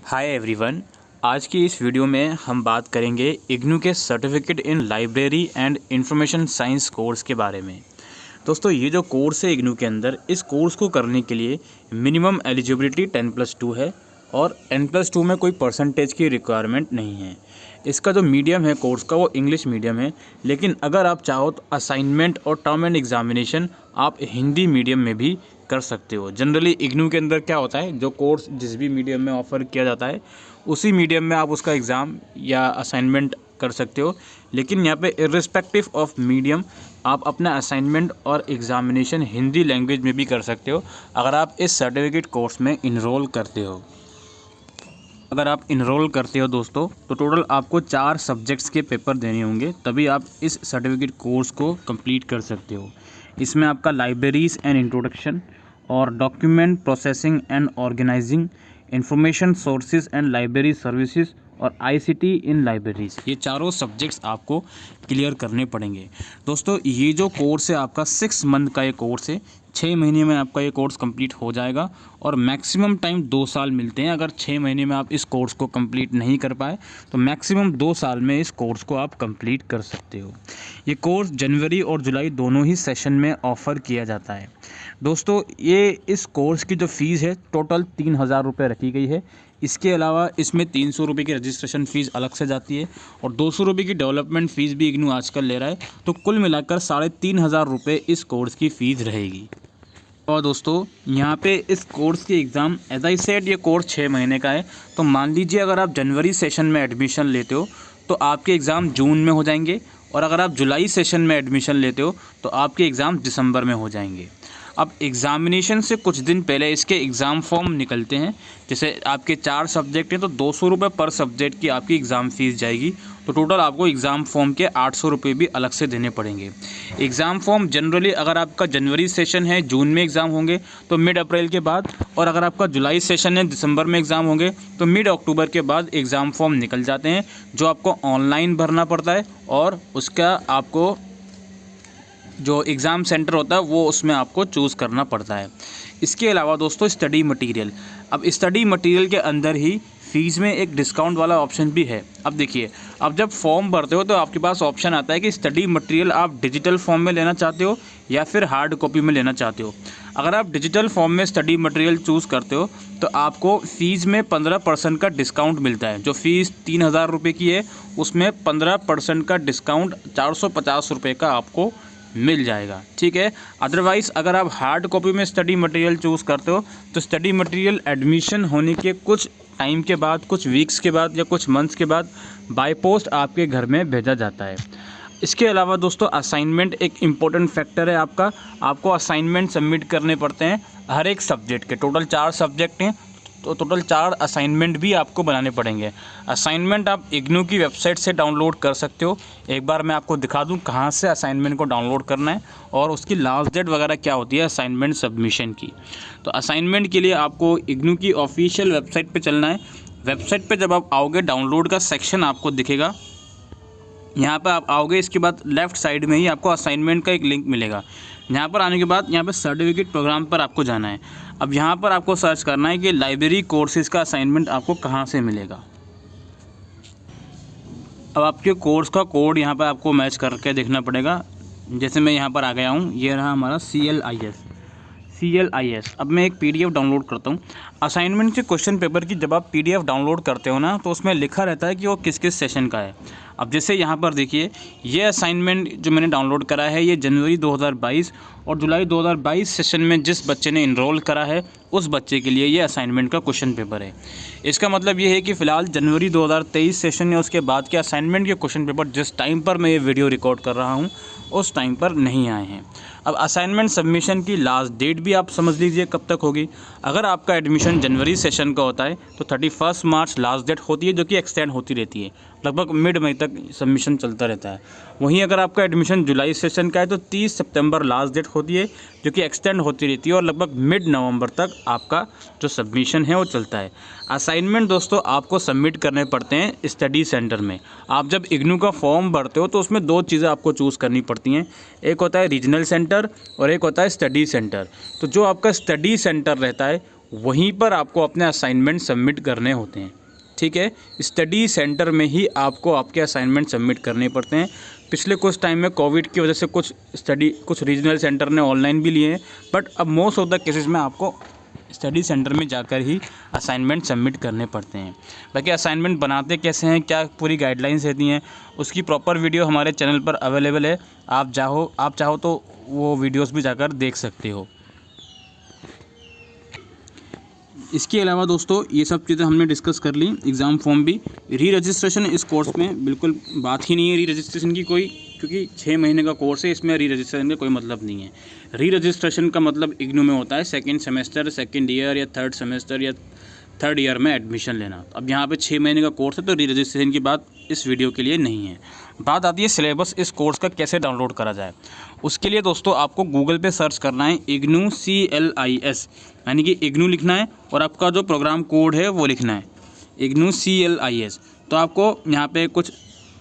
Hi everyone. आज की इस वीडियो में हम बात करेंगे इग्नू के certificate in library and information science course के बारे में। दोस्तों, ये जो कोर्स है इग्नू के अंदर, इस कोर्स को करने के लिए मिनिमम एलिजिबिलिटी 10+2 है और 10+2 में कोई परसेंटेज की रिक्वायरमेंट नहीं है। इसका जो मीडियम है कोर्स का वो इंग्लिश मीडियम है, लेकिन अगर आप चाहो तो असाइनमेंट और टर्म एंड एग्जामिनेशन आप हिंदी मीडियम में भी कर सकते हो। जनरली इग्नू के अंदर क्या होता है, जो कोर्स जिस भी मीडियम में ऑफ़र किया जाता है उसी मीडियम में आप उसका एग्ज़ाम या असाइनमेंट कर सकते हो। लेकिन यहाँ पे इर्रिस्पेक्टिव ऑफ मीडियम आप अपना असाइनमेंट और एग्ज़ामिनेशन हिंदी लैंग्वेज में भी कर सकते हो अगर आप इस सर्टिफिकेट कोर्स में इनरोल करते हो। अगर आप इनरोल करते हो दोस्तों, तो टोटल आपको 4 सब्जेक्ट्स के पेपर देने होंगे, तभी आप इस सर्टिफिकेट कोर्स को कंप्लीट कर सकते हो। इसमें आपका लाइब्रेरीज एंड इंट्रोडक्शन और document processing and organizing, information sources and library services और आईसीटी इन लाइब्रेरीज, ये चारों सब्जेक्ट्स आपको क्लियर करने पड़ेंगे। दोस्तों, ये जो कोर्स है आपका 6 मंथ का ये कोर्स है। 6 महीने में आपका ये कोर्स कंप्लीट हो जाएगा और मैक्सिमम टाइम 2 साल मिलते हैं। अगर 6 महीने में आप इस कोर्स को कंप्लीट नहीं कर पाए तो मैक्सिमम 2 साल में इस कोर्स को आप कंप्लीट कर सकते हो। ये कोर्स जनवरी और जुलाई दोनों ही सेशन में ऑफ़र किया जाता है। दोस्तों, ये इस कोर्स की जो फ़ीस है टोटल 3000 रुपये रखी गई है। इसके अलावा इसमें 300 रुपये की रजिस्ट्रेशन फ़ीस अलग से जाती है और 200 रुपये की डेवलपमेंट फ़ीस भी इग्नू आजकल ले रहा है। तो कुल मिलाकर 3500 रुपये इस कोर्स की फ़ीस रहेगी। और दोस्तों, यहाँ पे इस कोर्स की एग्ज़ाम एज आई सेड ये कोर्स 6 महीने का है। तो मान लीजिए अगर आप जनवरी सेशन में एडमिशन लेते हो तो आपके एग्ज़ाम जून में हो जाएंगे, और अगर आप जुलाई सेशन में एडमिशन लेते हो तो आपके एग्ज़ाम दिसंबर में हो जाएंगे। अब एग्ज़ामिनेशन से कुछ दिन पहले इसके एग्ज़ाम फॉर्म निकलते हैं। जैसे आपके 4 सब्जेक्ट हैं तो 200 रुपये पर सब्जेक्ट की आपकी एग्ज़ाम फ़ीस जाएगी। तो टोटल आपको एग्ज़ाम फॉर्म के 800 रुपये भी अलग से देने पड़ेंगे। एग्ज़ाम फॉर्म जनरली अगर आपका जनवरी सेशन है जून में एग्ज़ाम होंगे तो मिड अप्रैल के बाद, और अगर आपका जुलाई सेशन है दिसंबर में एग्ज़ाम होंगे तो मिड अक्टूबर के बाद एग्ज़ाम फॉर्म निकल जाते हैं, जो आपको ऑनलाइन भरना पड़ता है और उसका आपको जो एग्ज़ाम सेंटर होता है वो उसमें आपको चूज़ करना पड़ता है। इसके अलावा दोस्तों, स्टडी मटेरियल, अब स्टडी मटेरियल के अंदर ही फ़ीस में एक डिस्काउंट वाला ऑप्शन भी है। अब देखिए, अब जब फॉर्म भरते हो तो आपके पास ऑप्शन आता है कि स्टडी मटेरियल आप डिजिटल फॉर्म में लेना चाहते हो या फिर हार्ड कॉपी में लेना चाहते हो। अगर आप डिजिटल फॉर्म में स्टडी मटेरियल चूज़ करते हो तो आपको फ़ीस में 15% का डिस्काउंट मिलता है। जो फ़ीस 3000 रुपये की है उसमें 15% का डिस्काउंट 450 रुपये का आपको मिल जाएगा। ठीक है। अदरवाइज़ अगर आप हार्ड कॉपी में स्टडी मटेरियल चूज़ करते हो तो स्टडी मटेरियल एडमिशन होने के कुछ टाइम के बाद, कुछ वीक्स के बाद या कुछ मंथ्स के बाद बाय पोस्ट आपके घर में भेजा जाता है। इसके अलावा दोस्तों, असाइनमेंट एक इम्पोर्टेंट फैक्टर है आपका। आपको असाइनमेंट सबमिट करने पड़ते हैं हर एक सब्जेक्ट के। टोटल 4 सब्जेक्ट हैं तो टोटल 4 असाइनमेंट भी आपको बनाने पड़ेंगे। असाइनमेंट आप इग्नू की वेबसाइट से डाउनलोड कर सकते हो। एक बार मैं आपको दिखा दूं कहां से असाइनमेंट को डाउनलोड करना है और उसकी लास्ट डेट वगैरह क्या होती है असाइनमेंट सबमिशन की। तो असाइनमेंट के लिए आपको इग्नू की ऑफिशियल वेबसाइट पर चलना है। वेबसाइट पर जब आप आओगे, डाउनलोड का सेक्शन आपको दिखेगा। यहाँ पर आप आओगे, इसके बाद लेफ़्ट साइड में ही आपको असाइनमेंट का एक लिंक मिलेगा। यहाँ पर आने के बाद यहाँ पर सर्टिफिकेट प्रोग्राम पर आपको जाना है। अब यहाँ पर आपको सर्च करना है कि लाइब्रेरी कोर्सेज़ का असाइनमेंट आपको कहाँ से मिलेगा। अब आपके कोर्स का कोड यहाँ पर आपको मैच करके देखना पड़ेगा। जैसे मैं यहाँ पर आ गया हूँ, ये रहा हमारा CLIS। अब मैं एक PDF डाउनलोड करता हूँ। असाइनमेंट के क्वेश्चन पेपर की जब आप PDF डाउनलोड करते हो ना, तो उसमें लिखा रहता है कि वो किस किस सेशन का है। अब जैसे यहाँ पर देखिए, ये असाइनमेंट जो मैंने डाउनलोड करा है ये जनवरी 2022 और जुलाई 2022 सेशन में जिस बच्चे ने इनरोल करा है उस बच्चे के लिए ये असाइनमेंट का क्वेश्चन पेपर है। इसका मतलब ये है कि फ़िलहाल जनवरी 2023 सेशन या उसके बाद के असाइनमेंट के क्वेश्चन पेपर जिस टाइम पर मैं ये वीडियो रिकॉर्ड कर रहा हूँ उस टाइम पर नहीं आए हैं। अब असाइनमेंट सबमिशन की लास्ट डेट भी आप समझ लीजिए कब तक होगी। अगर आपका एडमिशन जनवरी सेशन का होता है तो 31 मार्च लास्ट डेट होती है, जो कि एक्सटेंड होती रहती है। लगभग मिड मई तक सबमिशन चलता रहता है। वहीं अगर आपका एडमिशन जुलाई सेशन का है तो 30 सितंबर लास्ट डेट होती है, जो कि एक्सटेंड होती रहती है और लगभग मिड नवंबर तक आपका जो सबमिशन है वो चलता है। असाइनमेंट दोस्तों आपको सबमिट करने पड़ते हैं स्टडी सेंटर में। आप जब इग्नू का फॉर्म भरते हो तो उसमें 2 चीज़ें आपको चूज़ करनी पड़ती हैं। एक होता है रीजनल सेंटर और एक होता है स्टडी सेंटर। तो जो आपका स्टडी सेंटर रहता है वहीं पर आपको अपने असाइनमेंट सबमिट करने होते हैं। ठीक है, स्टडी सेंटर में ही आपको आपके असाइनमेंट सबमिट करने पड़ते हैं। पिछले कुछ टाइम में कोविड की वजह से कुछ रीजनल सेंटर ने ऑनलाइन भी लिए हैं, बट अब मोस्ट ऑफ द केसेस में आपको स्टडी सेंटर में जाकर ही असाइनमेंट सबमिट करने पड़ते हैं। बाकी असाइनमेंट बनाते कैसे हैं, क्या पूरी गाइडलाइंस रहती हैं, उसकी प्रॉपर वीडियो हमारे चैनल पर अवेलेबल है। आप चाहो तो वो वीडियोस भी जाकर देख सकते हो। इसके अलावा दोस्तों ये सब चीज़ें हमने डिस्कस कर ली। एग्ज़ाम फॉर्म भी, री रजिस्ट्रेशन इस कोर्स में बिल्कुल बात ही नहीं है री रजिस्ट्रेशन की कोई, क्योंकि 6 महीने का कोर्स है, इसमें री रजिस्ट्रेशन का कोई मतलब नहीं है। री रजिस्ट्रेशन का मतलब इग्नू में होता है सेकंड सेमेस्टर, सेकंड ईयर या थर्ड सेमेस्टर या थर्ड ईयर में एडमिशन लेना। अब यहाँ पे 6 महीने का कोर्स है, तो री रजिस्ट्रेशन की बात इस वीडियो के लिए नहीं है। बात आती है सिलेबस इस कोर्स का कैसे डाउनलोड करा जाए। उसके लिए दोस्तों आपको गूगल पे सर्च करना है इग्नू CLIS, यानी कि इग्नू लिखना है और आपका जो प्रोग्राम कोड है वो लिखना है इग्नू CLIS। तो आपको यहाँ पे कुछ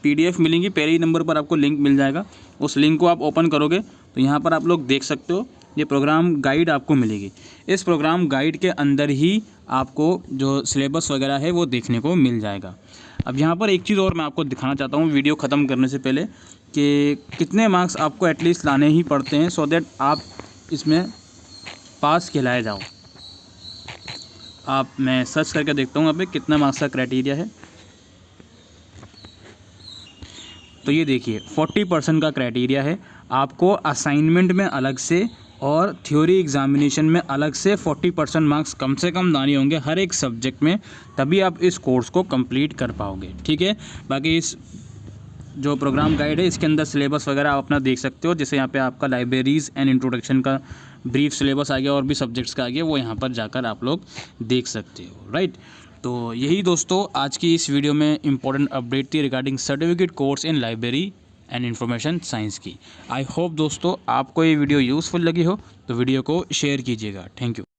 PDF मिलेंगी, पहले ही नंबर पर आपको लिंक मिल जाएगा। उस लिंक को आप ओपन करोगे तो यहाँ पर आप लोग देख सकते हो ये प्रोग्राम गाइड आपको मिलेगी। इस प्रोग्राम गाइड के अंदर ही आपको जो सिलेबस वगैरह है वो देखने को मिल जाएगा। अब यहाँ पर एक चीज़ और मैं आपको दिखाना चाहता हूँ वीडियो ख़त्म करने से पहले, कि कितने मार्क्स आपको एटलीस्ट लाने ही पड़ते हैं सो दैट आप इसमें पास कहलाए जाओ। मैं सर्च करके देखता हूँ यहाँ पे कितना मार्क्स का क्राइटेरिया है। तो ये देखिए 40% का क्राइटेरिया है। आपको असाइनमेंट में अलग से और थ्योरी एग्जामिनेशन में अलग से 40% मार्क्स कम से कम लाने होंगे हर एक सब्जेक्ट में, तभी आप इस कोर्स को कंप्लीट कर पाओगे। ठीक है, बाकी इस जो प्रोग्राम गाइड है इसके अंदर सिलेबस वगैरह आप अपना देख सकते हो। जैसे यहाँ पे आपका लाइब्रेरीज़ एंड इंट्रोडक्शन का ब्रीफ सिलेबस आ गया और भी सब्जेक्ट्स का आ गया, वो यहाँ पर जाकर आप लोग देख सकते हो। राइट, तो यही दोस्तों आज की इस वीडियो में इंपॉर्टेंट अपडेट थी regarding certificate course in library and information science की। आई होप दोस्तों आपको ये वीडियो यूज़फुल लगी हो, तो वीडियो को शेयर कीजिएगा। Thank you.